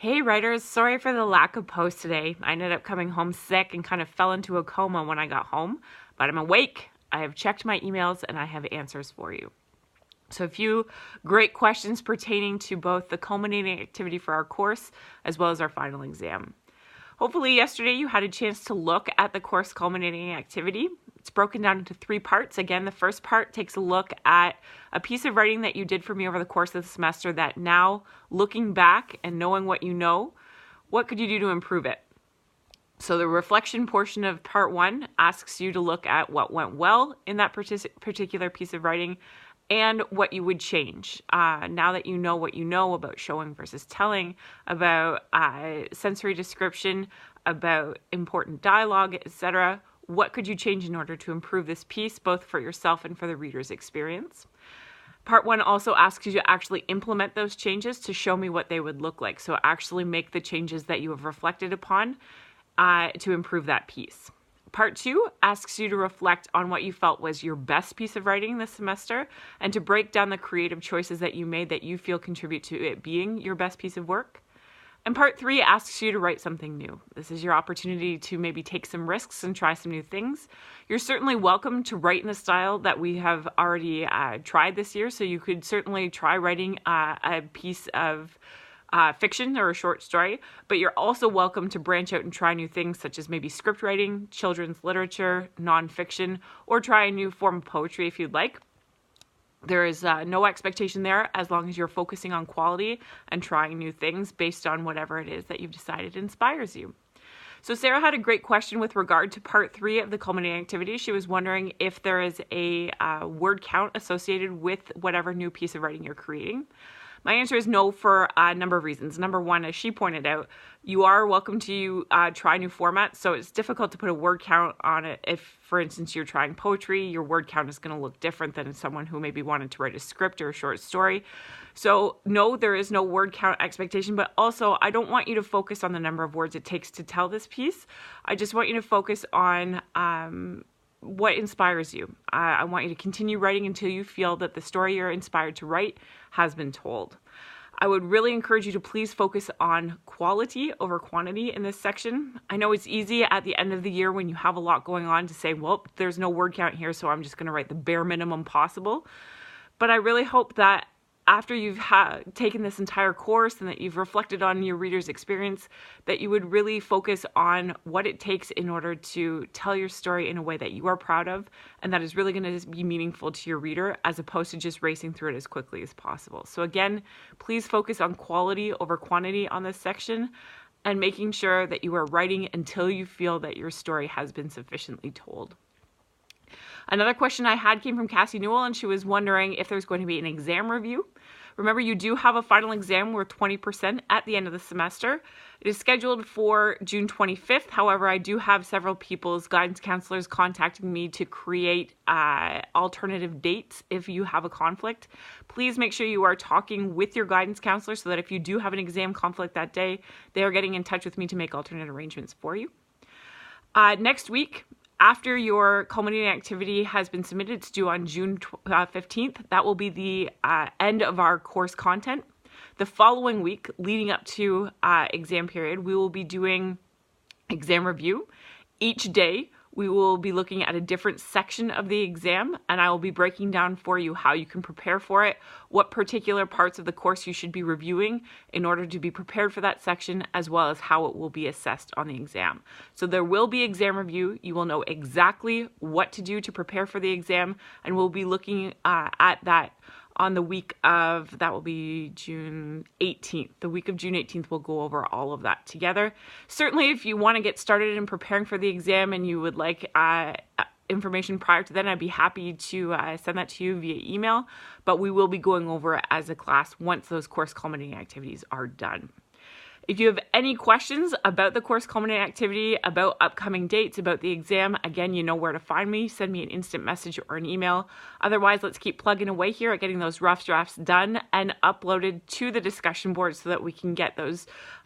Hey writers, sorry for the lack of posts today. I ended up coming home sick and kind of fell into a coma when I got home, but I'm awake. I have checked my emails and I have answers for you. So a few great questions pertaining to both the culminating activity for our course as well as our final exam. Hopefully yesterday you had a chance to look at the course culminating activity. It's broken down into 3 parts. Again, the first part takes a look at a piece of writing that you did for me over the course of the semester that now, looking back and knowing what you know, what could you do to improve it? So the reflection portion of part 1 asks you to look at what went well in that particular piece of writing and what you would change. Now that you know what you know about showing versus telling, about sensory description, about important dialogue, etc., what could you change in order to improve this piece, both for yourself and for the reader's experience? Part 1 also asks you to actually implement those changes to show me what they would look like. So actually make the changes that you have reflected upon to improve that piece. Part 2 asks you to reflect on what you felt was your best piece of writing this semester and to break down the creative choices that you made that you feel contribute to it being your best piece of work. And part 3 asks you to write something new. This is your opportunity to maybe take some risks and try some new things. You're certainly welcome to write in the style that we have already tried this year. So you could certainly try writing a piece of fiction or a short story, but you're also welcome to branch out and try new things such as maybe script writing, children's literature, nonfiction, or try a new form of poetry if you'd like. There is no expectation there as long as you're focusing on quality and trying new things based on whatever it is that you've decided inspires you. So Sarah had a great question with regard to part 3 of the culminating activity. She was wondering if there is a word count associated with whatever new piece of writing you're creating. My answer is no for a number of reasons. Number 1, as she pointed out, you are welcome to try new formats, so it's difficult to put a word count on it. If, for instance, you're trying poetry, your word count is going to look different than someone who maybe wanted to write a script or a short story. So no, there is no word count expectation, but also I don't want you to focus on the number of words it takes to tell this piece. I just want you to focus on what inspires you. I want you to continue writing until you feel that the story you're inspired to write has been told. I would really encourage you to please focus on quality over quantity in this section. I know it's easy at the end of the year when you have a lot going on to say, well, there's no word count here, so I'm just going to write the bare minimum possible. But I really hope that after you've taken this entire course and that you've reflected on your reader's experience, that you would really focus on what it takes in order to tell your story in a way that you are proud of and that is really going to be meaningful to your reader as opposed to just racing through it as quickly as possible. So again, please focus on quality over quantity on this section and making sure that you are writing until you feel that your story has been sufficiently told. Another question I had came from Cassie Newell, and she was wondering if there's going to be an exam review. Remember, you do have a final exam worth 20% at the end of the semester. It is scheduled for June 25th. However, I do have several people's guidance counselors contacting me to create alternative dates if you have a conflict. Please make sure you are talking with your guidance counselor so that if you do have an exam conflict that day, they are getting in touch with me to make alternate arrangements for you. Next week, after your culminating activity has been submitted, it's due on June 15th. That will be the end of our course content. The following week, leading up to exam period, we will be doing exam review. Each day, we will be looking at a different section of the exam, and I will be breaking down for you how you can prepare for it, what particular parts of the course you should be reviewing in order to be prepared for that section, as well as how it will be assessed on the exam. So there will be exam review. You will know exactly what to do to prepare for the exam, and we'll be looking at that on the week of, that will be June 18th. The week of June 18th, we'll go over all of that together. Certainly, if you want to get started in preparing for the exam and you would like information prior to then, I'd be happy to send that to you via email, but we will be going over it as a class once those course culminating activities are done. If you have any questions about the course culminating activity, about upcoming dates, about the exam, again, you know where to find me. Send me an instant message or an email. Otherwise, let's keep plugging away here at getting those rough drafts done and uploaded to the discussion board so that we can get those,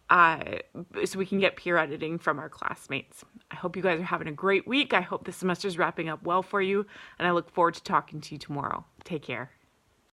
peer editing from our classmates. I hope you guys are having a great week. I hope the semester's wrapping up well for you, and I look forward to talking to you tomorrow. Take care.